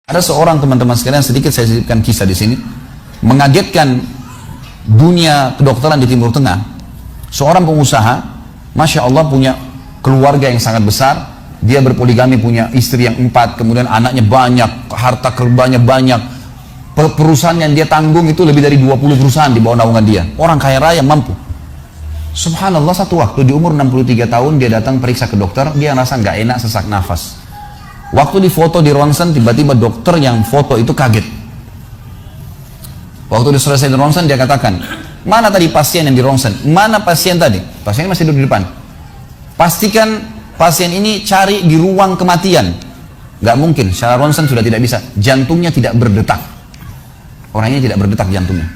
Ada seorang teman-teman sekalian, sedikit saya sisipkan kisah di sini, mengagetkan dunia kedokteran di Timur Tengah. Seorang pengusaha, masya Allah, punya keluarga yang sangat besar. Dia berpoligami, punya istri yang 4, kemudian anaknya banyak, harta kerbanya banyak. Perusahaan yang dia tanggung itu lebih dari 20 perusahaan di bawah naungan dia. Orang kaya raya, mampu. Subhanallah, satu waktu di umur 63 tahun dia datang periksa ke dokter, dia rasa nggak enak, sesak nafas. Waktu difoto di ronsen, tiba-tiba dokter yang foto itu kaget. Waktu selesai di ronsen, dia katakan, mana tadi pasien yang di ronsen? Mana pasien tadi? Pasien masih duduk di depan. Pastikan pasien ini cari di ruang kematian. Gak mungkin, secara ronsen sudah tidak bisa. Jantungnya tidak berdetak. Orangnya tidak berdetak jantungnya.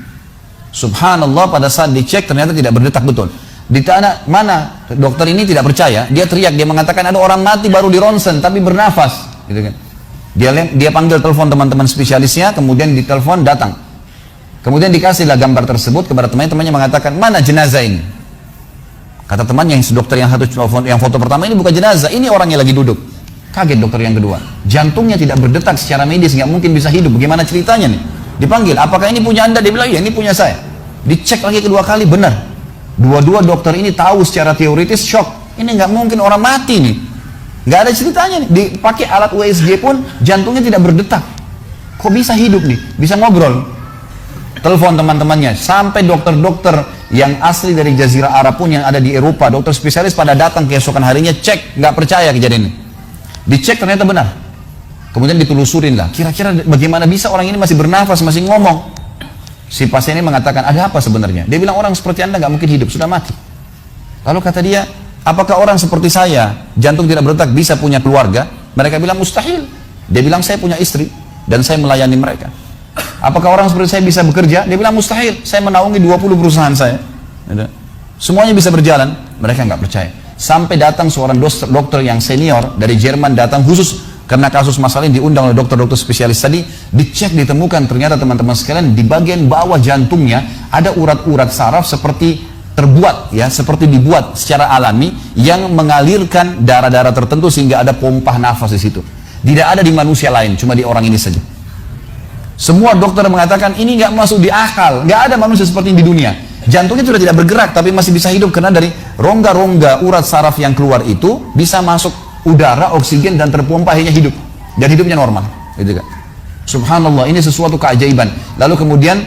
Subhanallah, pada saat dicek ternyata tidak berdetak betul. Di tanah mana dokter ini tidak percaya, dia teriak, dia mengatakan ada orang mati baru di ronsen tapi bernafas, gitu kan. Dia panggil telepon teman-teman spesialisnya, kemudian ditelepon datang. Kemudian dikasihlah gambar tersebut kepada temannya mengatakan, mana jenazah ini? Kata temannya yang dokter yang satu yang foto pertama, ini bukan jenazah, ini orangnya lagi duduk. Kaget dokter yang kedua, jantungnya tidak berdetak secara medis, nggak mungkin bisa hidup. Bagaimana ceritanya nih? Dipanggil, apakah ini punya anda? Dia bilang, ya ini punya saya. Dicek lagi kedua kali, benar. Dua-dua dokter ini tahu secara teoritis, shock. Ini nggak mungkin orang mati nih. Nggak ada ceritanya nih. Dipakai alat USG pun jantungnya tidak berdetak. Kok bisa hidup nih? Bisa ngobrol. Telepon teman-temannya. Sampai dokter-dokter yang asli dari Jazirah Arab pun yang ada di Eropa, dokter spesialis pada datang keesokan harinya cek, nggak percaya kejadian ini. Dicek ternyata benar. Kemudian ditelusurin lah. Kira-kira bagaimana bisa orang ini masih bernafas, masih ngomong? Si pasien ini mengatakan, ada apa sebenarnya? Dia bilang, orang seperti anda nggak mungkin hidup, sudah mati. Lalu kata dia, apakah orang seperti saya, jantung tidak berdetak, bisa punya keluarga? Mereka bilang, mustahil. Dia bilang, saya punya istri, dan saya melayani mereka. Apakah orang seperti saya bisa bekerja? Dia bilang, mustahil. Saya menaungi 20 perusahaan saya. Semuanya bisa berjalan. Mereka nggak percaya. Sampai datang seorang dokter yang senior dari Jerman, datang khusus karena kasus masalah ini, diundang oleh dokter-dokter spesialis tadi, dicek, ditemukan ternyata teman-teman sekalian di bagian bawah jantungnya ada urat-urat saraf seperti terbuat, ya, seperti dibuat secara alami yang mengalirkan darah-darah tertentu sehingga ada pompa nafas di situ. Tidak ada di manusia lain, cuma di orang ini saja. Semua dokter mengatakan ini nggak masuk di akal, nggak ada manusia seperti ini di dunia. Jantungnya sudah tidak bergerak tapi masih bisa hidup karena dari rongga-rongga urat saraf yang keluar itu bisa masuk udara, oksigen, dan terpompa, akhirnya hidup dan hidupnya normal, gitu kan. Subhanallah, ini sesuatu keajaiban. Lalu kemudian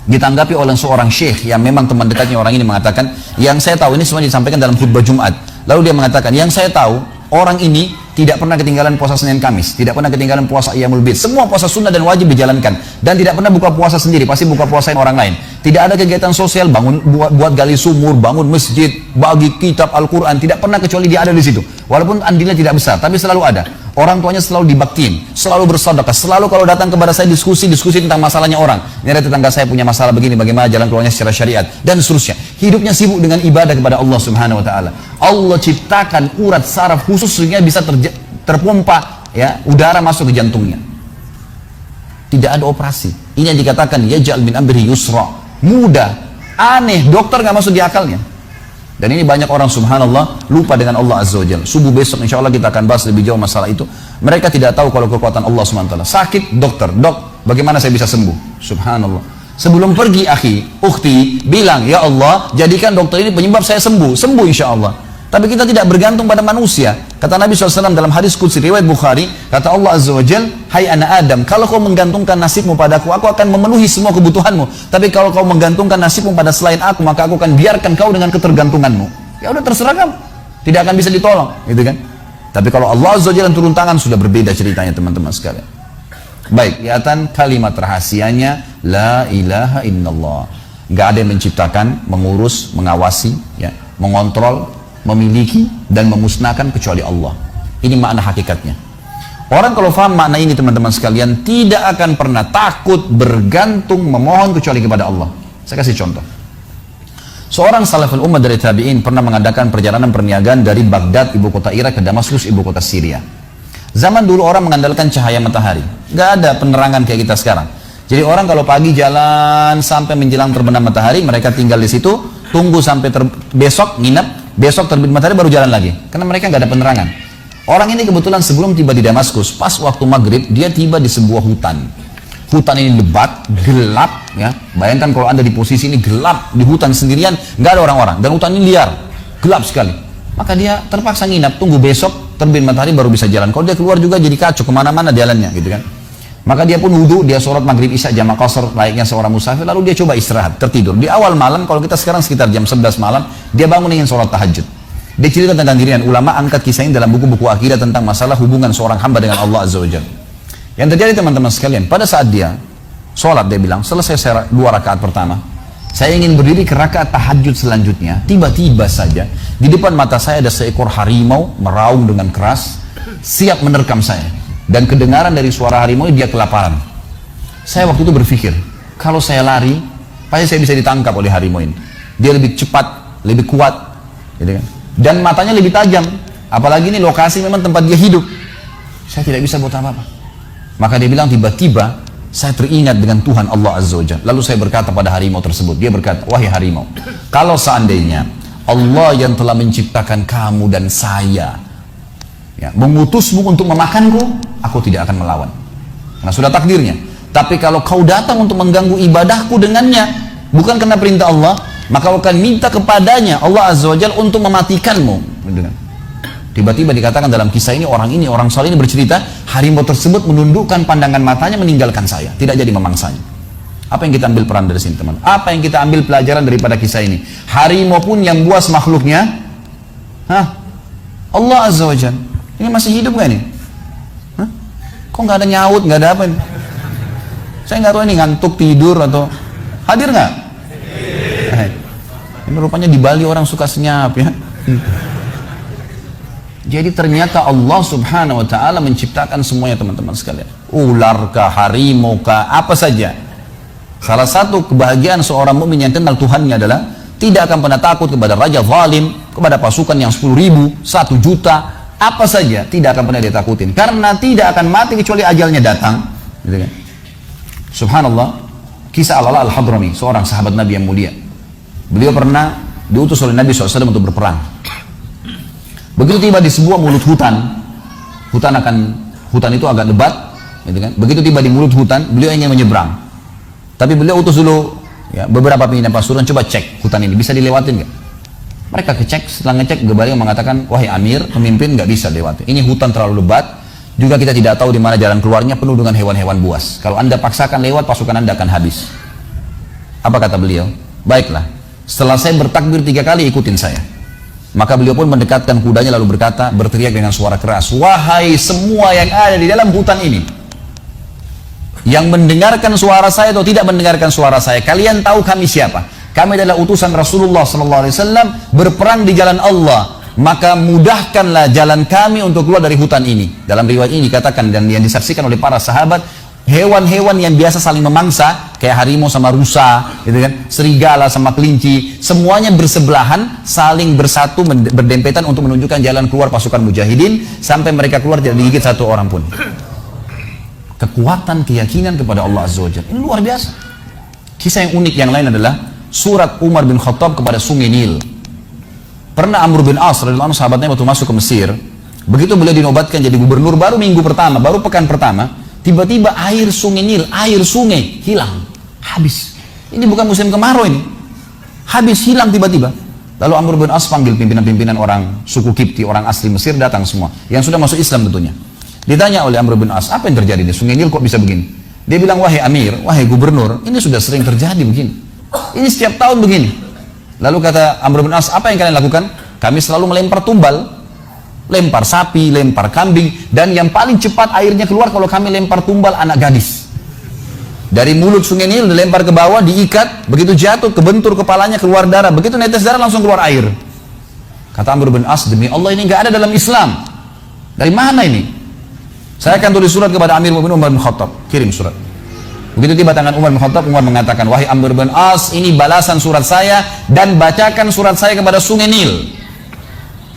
ditanggapi oleh seorang syekh yang memang teman dekatnya orang ini, mengatakan, yang saya tahu, ini semua disampaikan dalam khutbah Jumat. Lalu dia mengatakan, yang saya tahu, orang ini tidak pernah ketinggalan puasa Senin Kamis, tidak pernah ketinggalan puasa Iyamul Bid, semua puasa sunnah dan wajib dijalankan, dan tidak pernah buka puasa sendiri, pasti buka puasa orang lain. Tidak ada kegiatan sosial, buat gali sumur, bangun masjid, bagi kitab Al-Quran, tidak pernah kecuali dia ada di situ. Walaupun andilnya tidak besar, tapi selalu ada. Orang tuanya selalu dibaktiin, selalu bersedekah, selalu kalau datang kepada saya diskusi tentang masalahnya orang. Ini ada tetangga saya punya masalah begini, bagaimana jalan keluarnya secara syariat, dan seterusnya. Hidupnya sibuk dengan ibadah kepada Allah Subhanahu Wa Taala. Allah ciptakan urat saraf khusus sehingga bisa terpompa, ya, udara masuk ke jantungnya. Tidak ada operasi. Ini yang dikatakan yaj'al min amri yusra, mudah, aneh, dokter nggak masuk di akalnya. Dan ini banyak orang, subhanallah, lupa dengan Allah Azza wa Jalla. Subuh besok insya Allah kita akan bahas lebih jauh masalah itu. Mereka tidak tahu kalau kekuatan Allah SWT. Sakit, dokter, dok, bagaimana saya bisa sembuh? Subhanallah. Sebelum pergi, akhi, ukhti, bilang, ya Allah, jadikan dokter ini penyebab saya sembuh. Sembuh insya Allah. Tapi kita tidak bergantung pada manusia. Kata Nabi SAW dalam hadis qudsi riwayat Bukhari, kata Allah Azza wa Jal, hai anak Adam, kalau kau menggantungkan nasibmu padaku, aku akan memenuhi semua kebutuhanmu. Tapi kalau kau menggantungkan nasibmu pada selain aku, maka aku akan biarkan kau dengan ketergantunganmu. Ya udah, terserah kamu. Tidak akan bisa ditolong, gitu kan? Tapi kalau Allah Azza wa Jal turun tangan, sudah berbeda ceritanya, teman-teman sekalian. Baik, kelihatan kalimat rahasianya, la ilaha illallah. Gak ada yang menciptakan, mengurus, mengawasi, ya, mengontrol, memiliki dan memusnahkan kecuali Allah. Ini makna hakikatnya. Orang kalau faham makna ini, teman-teman sekalian, tidak akan pernah takut, bergantung, memohon kecuali kepada Allah. Saya kasih contoh. Seorang salaful ummah dari tabi'in pernah mengadakan perjalanan perniagaan dari Baghdad, ibu kota Irak, ke Damaskus, ibu kota Syria. Zaman dulu orang mengandalkan cahaya matahari. Gak ada penerangan kayak kita sekarang. Jadi orang kalau pagi jalan sampai menjelang terbenam matahari, mereka tinggal di situ, tunggu sampai besok, nginep, besok terbit matahari baru jalan lagi, karena mereka nggak ada penerangan. Orang ini kebetulan sebelum tiba di Damaskus, pas waktu maghrib, dia tiba di sebuah hutan. Hutan ini lebat, gelap, ya. Bayangkan kalau Anda di posisi ini gelap, di hutan sendirian, nggak ada orang-orang. Dan hutan ini liar, gelap sekali. Maka dia terpaksa nginap, tunggu besok, terbit matahari baru bisa jalan. Kalau dia keluar juga jadi kacau, kemana-mana jalannya, gitu kan. Maka dia pun wudhu, dia sholat maghrib isya jamak qasar layaknya seorang musafir, lalu dia coba istirahat, tertidur. Di awal malam, kalau kita sekarang sekitar jam 11 malam, dia bangun ingin sholat tahajud. Dia cerita tentang dirinya, ulama angkat kisah ini dalam buku-buku akidah tentang masalah hubungan seorang hamba dengan Allah Azza wa Jalla. Yang terjadi teman-teman sekalian, pada saat dia sholat, dia bilang, selesai saya 2 rakaat pertama, saya ingin berdiri ke rakaat tahajud selanjutnya. Tiba-tiba saja, di depan mata saya ada seekor harimau meraung dengan keras, siap menerkam saya. Dan kedengaran dari suara harimau dia kelaparan. Saya waktu itu berpikir, kalau saya lari, pasti saya bisa ditangkap oleh harimau ini. Dia lebih cepat, lebih kuat, gitu kan? Dan matanya lebih tajam. Apalagi ini lokasi memang tempat dia hidup. Saya tidak bisa buat apa-apa. Maka dia bilang, tiba-tiba saya teringat dengan Tuhan Allah Azza wa Jalla. Lalu saya berkata pada harimau tersebut, dia berkata, wahai harimau, kalau seandainya Allah yang telah menciptakan kamu dan saya, ya, mengutusmu untuk memakanku, aku tidak akan melawan. Nah, sudah takdirnya. Tapi kalau kau datang untuk mengganggu ibadahku dengannya, bukan karena perintah Allah, maka kau akan minta kepadanya Allah Azza wa Jalla untuk mematikanmu. Tiba-tiba dikatakan dalam kisah ini, orang saleh ini bercerita, harimau tersebut menundukkan pandangan matanya, meninggalkan saya, tidak jadi memangsanya. Apa yang kita ambil peran dari sini, teman? Apa yang kita ambil pelajaran daripada kisah ini? Harimau pun yang buas makhluknya, Allah Azza wa Jalla. Ini masih hidup gak ini? Kok nggak ada nyaut, nggak ada apa ini? Saya nggak tahu ini ngantuk, tidur, atau hadir nggak? Ini rupanya di Bali orang suka senyap, ya. Jadi ternyata Allah Subhanahu wa Ta'ala menciptakan semuanya, teman-teman sekalian. Ular kah, harimau kah, apa saja. Salah satu kebahagiaan seorang mukmin yang kenal Tuhannya adalah tidak akan pernah takut kepada raja zalim, kepada pasukan yang 10.000, 1 juta, apa saja tidak akan pernah ditakutin, karena tidak akan mati kecuali ajalnya datang, gitu kan? Subhanallah, kisah Al-Ala Al-Hadrami, seorang sahabat Nabi yang mulia. Beliau pernah diutus oleh Nabi SAW untuk berperang. Begitu tiba di sebuah mulut hutan, hutan itu agak lebat, gitu kan? Begitu tiba di mulut hutan, beliau ingin menyeberang, tapi beliau utus dulu, ya, beberapa pimpinan pasukan, coba cek hutan ini bisa dilewatin nggak? Mereka kecek, setelah ngecek, Gebaling mengatakan, wahai Amir, pemimpin nggak bisa lewati. Ini hutan terlalu lebat, juga kita tidak tahu di mana jalan keluarnya, penuh dengan hewan-hewan buas. Kalau Anda paksakan lewat, pasukan Anda akan habis. Apa kata beliau? Baiklah, setelah saya bertakbir 3 kali, ikutin saya. Maka beliau pun mendekatkan kudanya lalu berkata, berteriak dengan suara keras, wahai semua yang ada di dalam hutan ini, yang mendengarkan suara saya atau tidak mendengarkan suara saya, kalian tahu kami siapa? Kami adalah utusan Rasulullah SAW berperang di jalan Allah. Maka mudahkanlah jalan kami untuk keluar dari hutan ini. Dalam riwayat ini dikatakan, dan yang disaksikan oleh para sahabat, hewan-hewan yang biasa saling memangsa, kayak harimau sama rusa, gitu kan, serigala sama kelinci, semuanya bersebelahan, saling bersatu, berdempetan untuk menunjukkan jalan keluar pasukan mujahidin, sampai mereka keluar tidak digigit 1 orang pun. Kekuatan keyakinan kepada Allah Azza wa Jalla ini luar biasa. Kisah yang unik yang lain adalah surat Umar bin Khattab kepada sungai Nil. Pernah Amr bin As radhiyallahu anhu, sahabatnya waktu masuk ke Mesir, begitu beliau dinobatkan jadi gubernur, baru minggu pertama, baru pekan pertama, tiba-tiba air sungai Nil, air sungai hilang, habis. Ini bukan musim kemarau ini, habis, hilang tiba-tiba. Lalu Amr bin As panggil pimpinan-pimpinan orang suku Kipti, orang asli Mesir, datang semua, yang sudah masuk Islam tentunya. Ditanya oleh Amr bin As, apa yang terjadi di sungai Nil kok bisa begini? Dia bilang, wahai Amir, wahai gubernur, ini sudah sering terjadi begini. Ini setiap tahun begini. Lalu kata Amr bin As, apa yang kalian lakukan? Kami selalu melempar tumbal, lempar sapi, lempar kambing, dan yang paling cepat airnya keluar kalau kami lempar tumbal anak gadis. Dari mulut sungai Nil dilempar ke bawah, diikat, begitu jatuh, kebentur kepalanya, keluar darah, begitu netes darah langsung keluar air. Kata Amr bin As, demi Allah ini nggak ada dalam Islam. Dari mana ini? Saya akan tulis surat kepada Amir Mu'minin Umar bin Khattab, kirim surat. Begitu tiba tangan Umar bin Khattab, Umar mengatakan, wahai Amr bin As, ini balasan surat saya, dan bacakan surat saya kepada sungai Nil.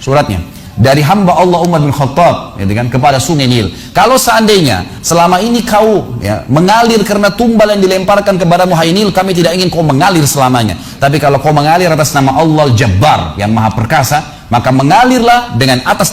Suratnya dari hamba Allah Umar bin Khattab, gitu kan, kepada sungai Nil. Kalau seandainya selama ini kau, ya, mengalir karena tumbal yang dilemparkan kepadamu, hai Nil, kami tidak ingin kau mengalir selamanya. Tapi kalau kau mengalir atas nama Allah Jabbar yang Maha Perkasa, maka mengalirlah dengan atas